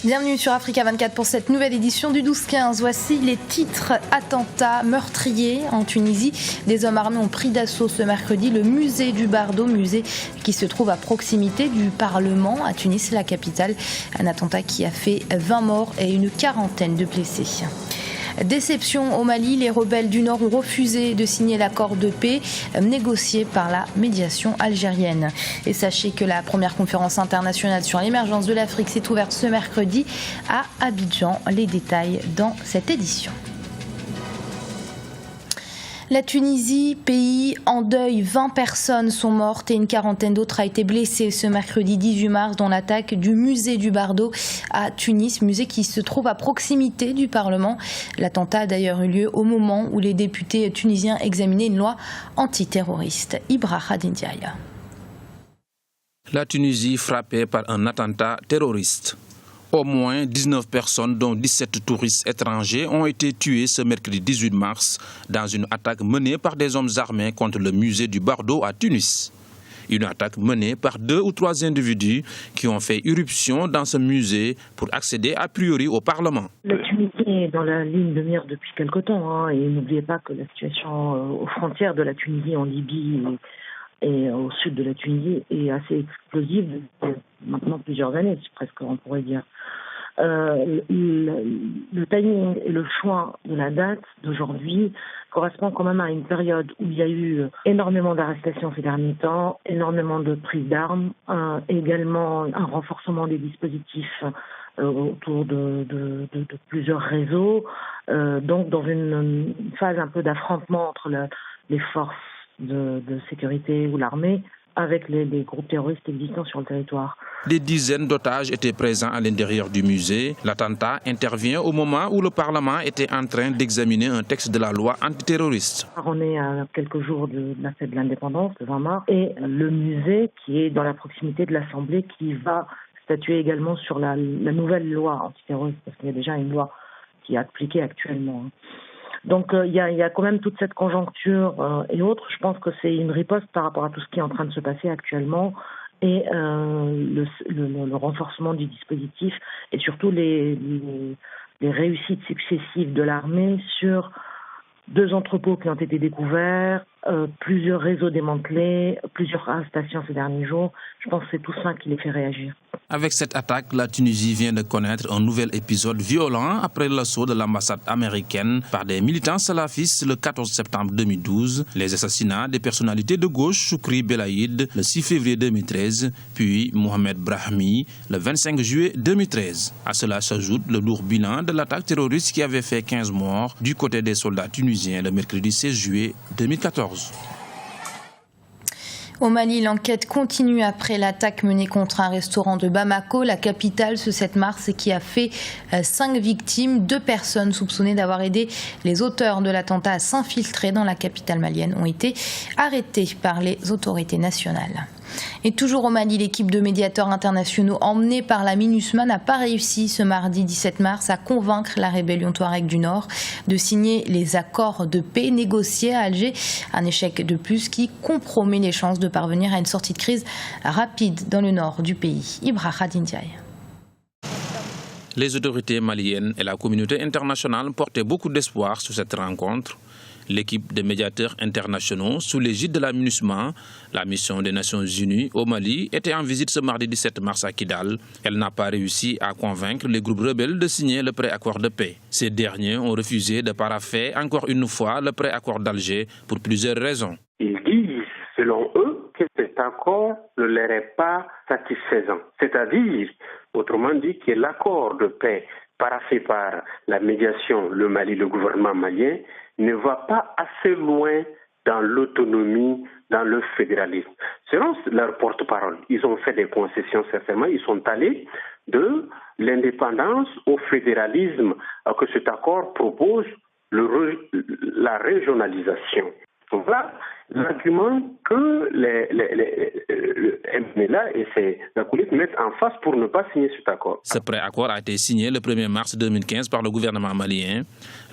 Bienvenue sur Africa 24 pour cette nouvelle édition du 12-15. Voici les titres. Attentats meurtriers en Tunisie. Des hommes armés ont pris d'assaut ce mercredi le musée du Bardo, musée qui se trouve à proximité du Parlement à Tunis, la capitale. Un attentat qui a fait 20 morts et une quarantaine de blessés. Déception au Mali, les rebelles du Nord ont refusé de signer l'accord de paix négocié par la médiation algérienne. Et sachez que la première conférence internationale sur l'émergence de l'Afrique s'est ouverte ce mercredi à Abidjan. Les détails dans cette édition. La Tunisie, pays en deuil, 20 personnes sont mortes et une quarantaine d'autres a été blessée ce mercredi 18 mars dans l'attaque du musée du Bardo à Tunis, musée qui se trouve à proximité du Parlement. L'attentat a d'ailleurs eu lieu au moment où les députés tunisiens examinaient une loi antiterroriste. Ibrahim Ndiaye. La Tunisie frappée par un attentat terroriste. Au moins 19 personnes, dont 17 touristes étrangers, ont été tués ce mercredi 18 mars dans une attaque menée par des hommes armés contre le musée du Bardo à Tunis. Une attaque menée par 2 ou 3 individus qui ont fait irruption dans ce musée pour accéder a priori au Parlement. La Tunisie est dans la ligne de mire depuis quelque temps. Et n'oubliez pas que la situation aux frontières de la Tunisie en Libye et au sud de la Tunisie est assez explosive depuis maintenant plusieurs années, presque on pourrait dire. Le timing et le choix de la date d'aujourd'hui correspond quand même à une période où il y a eu énormément d'arrestations ces derniers temps, énormément de prises d'armes, également un renforcement des dispositifs autour de plusieurs réseaux, donc dans une phase un peu d'affrontement entre les forces de sécurité ou l'armée avec les groupes terroristes existants sur le territoire. Des dizaines d'otages étaient présents à l'intérieur du musée. L'attentat intervient au moment où le Parlement était en train d'examiner un texte de la loi antiterroriste. On est à quelques jours de la fête de l'indépendance, le 20 mars, et le musée qui est dans la proximité de l'Assemblée qui va statuer également sur la nouvelle loi antiterroriste, parce qu'il y a déjà une loi qui est appliquée actuellement. Donc il y a quand même toute cette conjoncture et autres. Je pense que c'est une riposte par rapport à tout ce qui est en train de se passer actuellement et le renforcement du dispositif et surtout les réussites successives de l'armée sur 2 entrepôts qui ont été découverts, plusieurs réseaux démantelés, plusieurs arrestations ces derniers jours. Je pense que c'est tout ça qui les fait réagir. Avec cette attaque, la Tunisie vient de connaître un nouvel épisode violent après l'assaut de l'ambassade américaine par des militants salafistes le 14 septembre 2012, les assassinats des personnalités de gauche Choukri Belaïd le 6 février 2013, puis Mohamed Brahmi le 25 juillet 2013. À cela s'ajoute le lourd bilan de l'attaque terroriste qui avait fait 15 morts du côté des soldats tunisiens le mercredi 16 juillet 2014. Au Mali, l'enquête continue après l'attaque menée contre un restaurant de Bamako, la capitale, ce 7 mars, et qui a fait 5 victimes. 2 personnes soupçonnées d'avoir aidé les auteurs de l'attentat à s'infiltrer dans la capitale malienne ont été arrêtées par les autorités nationales. Et toujours au Mali, l'équipe de médiateurs internationaux emmenée par la MINUSMA n'a pas réussi ce mardi 17 mars à convaincre la rébellion Touareg du Nord de signer les accords de paix négociés à Alger. Un échec de plus qui compromet les chances de parvenir à une sortie de crise rapide dans le nord du pays. Ibrahim Ndiaye. Les autorités maliennes et la communauté internationale portaient beaucoup d'espoir sur cette rencontre. L'équipe des médiateurs internationaux sous l'égide de la MINUSMA, la mission des Nations Unies au Mali, était en visite ce mardi 17 mars à Kidal. Elle n'a pas réussi à convaincre les groupes rebelles de signer le préaccord de paix. Ces derniers ont refusé de parapher encore une fois le préaccord d'Alger pour plusieurs raisons. Ils disent, selon eux, que cet accord ne leur est pas satisfaisant. C'est-à-dire, autrement dit, que l'accord de paix paraphé par la médiation, le Mali, le gouvernement malien, ne va pas assez loin dans l'autonomie, dans le fédéralisme. Selon leur porte-parole, ils ont fait des concessions certainement, ils sont allés de l'indépendance au fédéralisme que cet accord propose la régionalisation. Voilà l'argument que le MNLA et ses acolytes mettent en face pour ne pas signer cet accord. Ce préaccord a été signé le 1er mars 2015 par le gouvernement malien,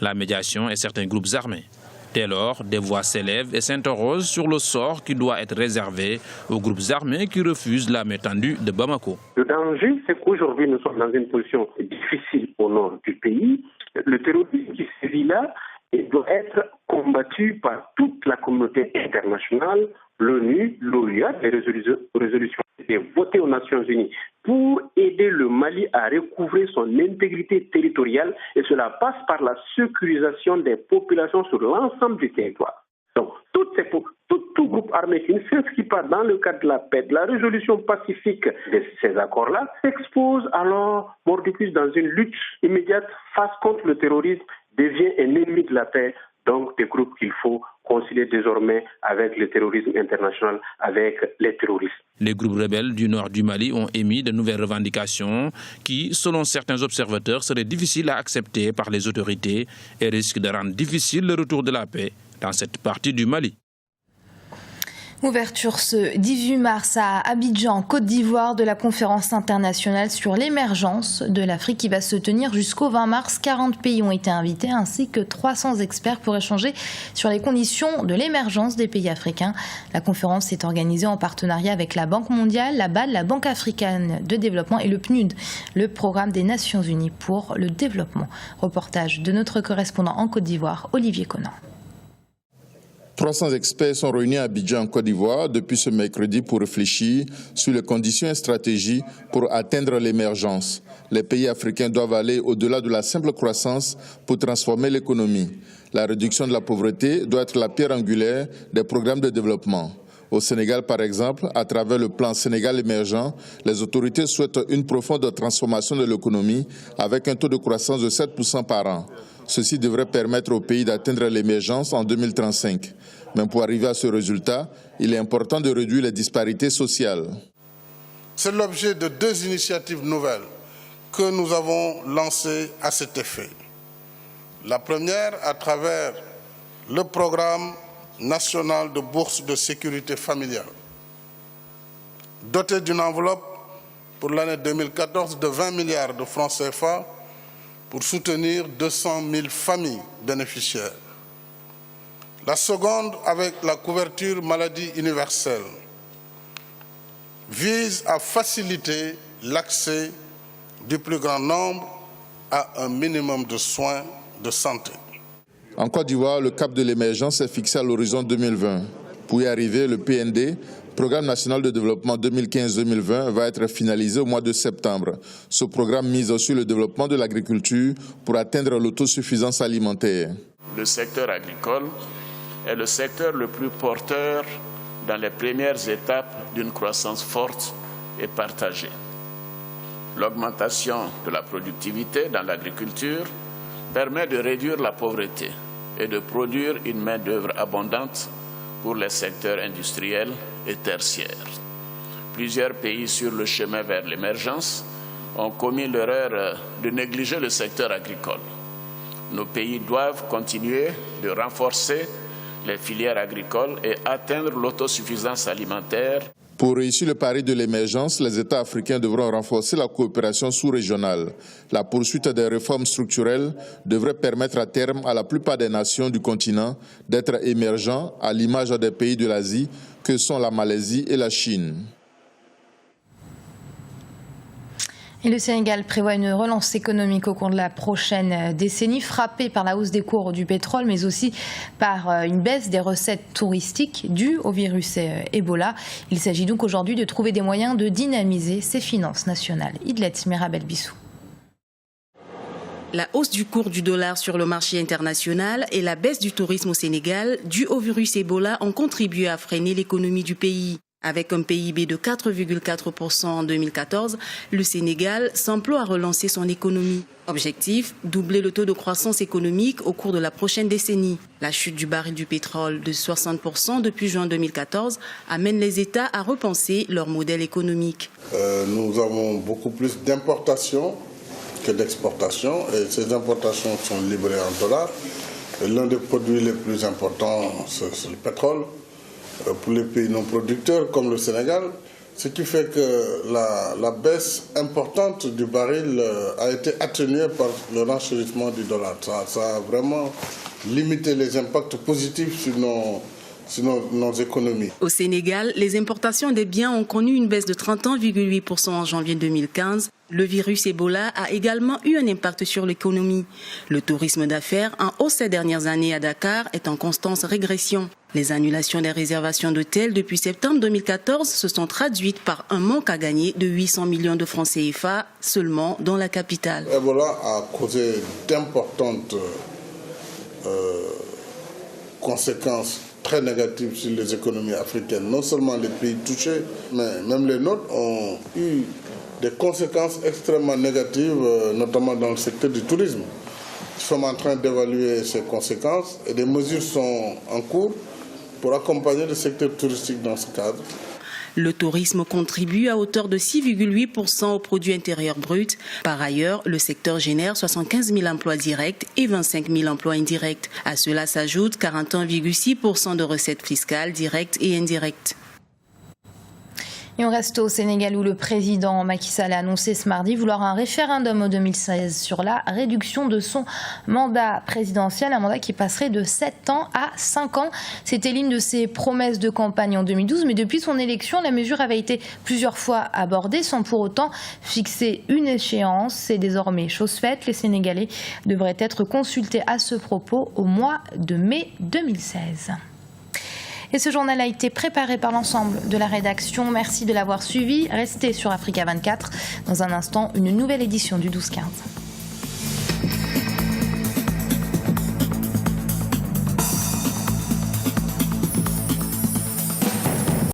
la médiation et certains groupes armés. Dès lors, des voix s'élèvent et s'interrogent sur le sort qui doit être réservé aux groupes armés qui refusent la main tendue de Bamako. Le danger, c'est qu'aujourd'hui, nous sommes dans une position difficile au nord du pays. Le terrorisme qui sévit là doit être combattu par toute la communauté internationale, l'ONU, l'OUA, les résolutions étaient votées aux Nations Unies pour aider le Mali à recouvrer son intégrité territoriale, et cela passe par la sécurisation des populations sur l'ensemble du territoire. Donc, tout groupe armé qui ne s'inscrit pas dans le cadre de la paix, de la résolution pacifique de ces accords-là, s'expose alors mordicus dans une lutte immédiate face contre le terrorisme, devient un ennemi de la paix, donc des groupes qu'il faut concilier désormais avec le terrorisme international, avec les terroristes. Les groupes rebelles du nord du Mali ont émis de nouvelles revendications qui, selon certains observateurs, seraient difficiles à accepter par les autorités et risquent de rendre difficile le retour de la paix dans cette partie du Mali. Ouverture ce 18 mars à Abidjan, Côte d'Ivoire, de la conférence internationale sur l'émergence de l'Afrique qui va se tenir jusqu'au 20 mars. 40 pays ont été invités ainsi que 300 experts pour échanger sur les conditions de l'émergence des pays africains. La conférence est organisée en partenariat avec la Banque mondiale, la BAD, la Banque africaine de développement et le PNUD, le programme des Nations Unies pour le développement. Reportage de notre correspondant en Côte d'Ivoire, Olivier Conan. 300 experts sont réunis à Abidjan, en Côte d'Ivoire, depuis ce mercredi pour réfléchir sur les conditions et stratégies pour atteindre l'émergence. Les pays africains doivent aller au-delà de la simple croissance pour transformer l'économie. La réduction de la pauvreté doit être la pierre angulaire des programmes de développement. Au Sénégal, par exemple, à travers le plan Sénégal émergent, les autorités souhaitent une profonde transformation de l'économie avec un taux de croissance de 7% par an. Ceci devrait permettre au pays d'atteindre l'émergence en 2035. Mais pour arriver à ce résultat, il est important de réduire les disparités sociales. C'est l'objet de 2 initiatives nouvelles que nous avons lancées à cet effet. La première, à travers le programme national de bourse de sécurité familiale, doté d'une enveloppe pour l'année 2014 de 20 milliards de francs CFA pour soutenir 200 000 familles bénéficiaires. La seconde, avec la couverture maladie universelle, vise à faciliter l'accès du plus grand nombre à un minimum de soins de santé. En Côte d'Ivoire, le cap de l'émergence est fixé à l'horizon 2020. Pour y arriver, le PND, Programme national de développement 2015-2020, va être finalisé au mois de septembre. Ce programme mise sur le développement de l'agriculture pour atteindre l'autosuffisance alimentaire. Le secteur agricole est le secteur le plus porteur dans les premières étapes d'une croissance forte et partagée. L'augmentation de la productivité dans l'agriculture permet de réduire la pauvreté et de produire une main-d'œuvre abondante pour les secteurs industriels et tertiaires. Plusieurs pays sur le chemin vers l'émergence ont commis l'erreur de négliger le secteur agricole. Nos pays doivent continuer de renforcer les filières agricoles et atteindre l'autosuffisance alimentaire. Pour réussir le pari de l'émergence, les États africains devront renforcer la coopération sous-régionale. La poursuite des réformes structurelles devrait permettre à terme à la plupart des nations du continent d'être émergents à l'image des pays de l'Asie que sont la Malaisie et la Chine. Et le Sénégal prévoit une relance économique au cours de la prochaine décennie, frappée par la hausse des cours du pétrole, mais aussi par une baisse des recettes touristiques dues au virus Ebola. Il s'agit donc aujourd'hui de trouver des moyens de dynamiser ses finances nationales. Idlet Mirabel Bissou. La hausse du cours du dollar sur le marché international et la baisse du tourisme au Sénégal due au virus Ebola ont contribué à freiner l'économie du pays. Avec un PIB de 4,4% en 2014, le Sénégal s'emploie à relancer son économie. Objectif, doubler le taux de croissance économique au cours de la prochaine décennie. La chute du baril du pétrole de 60% depuis juin 2014 amène les États à repenser leur modèle économique. Nous avons beaucoup plus d'importations que d'exportations et ces importations sont livrées en dollars. L'un des produits les plus importants, c'est le pétrole. Pour les pays non producteurs comme le Sénégal, Ce qui fait que la baisse importante du baril a été atténuée par le renchérissement du dollar. Ça a vraiment limité les impacts positifs sur nos économies. Au Sénégal, les importations des biens ont connu une baisse de 31,8% en janvier 2015. Le virus Ebola a également eu un impact sur l'économie. Le tourisme d'affaires, en hausse ces dernières années à Dakar, est en constante régression. Les annulations des réservations d'hôtels depuis septembre 2014 se sont traduites par un manque à gagner de 800 millions de francs CFA seulement dans la capitale. Ebola a causé d'importantes conséquences très négatives sur les économies africaines. Non seulement les pays touchés, mais même les nôtres ont eu des conséquences extrêmement négatives, notamment dans le secteur du tourisme. Nous sommes en train d'évaluer ces conséquences et des mesures sont en cours pour accompagner le secteur touristique dans ce cadre. Le tourisme contribue à hauteur de 6,8% au produit intérieur brut. Par ailleurs, le secteur génère 75 000 emplois directs et 25 000 emplois indirects. À cela s'ajoutent 41,6% de recettes fiscales directes et indirectes. Et on reste au Sénégal où le président Macky Sall a annoncé ce mardi vouloir un référendum en 2016 sur la réduction de son mandat présidentiel, un mandat qui passerait de 7 ans à 5 ans. C'était l'une de ses promesses de campagne en 2012, mais depuis son élection, la mesure avait été plusieurs fois abordée sans pour autant fixer une échéance. C'est désormais chose faite. Les Sénégalais devraient être consultés à ce propos au mois de mai 2016. Et ce journal a été préparé par l'ensemble de la rédaction. Merci de l'avoir suivi. Restez sur Africa 24. Dans un instant, une nouvelle édition du 12-15.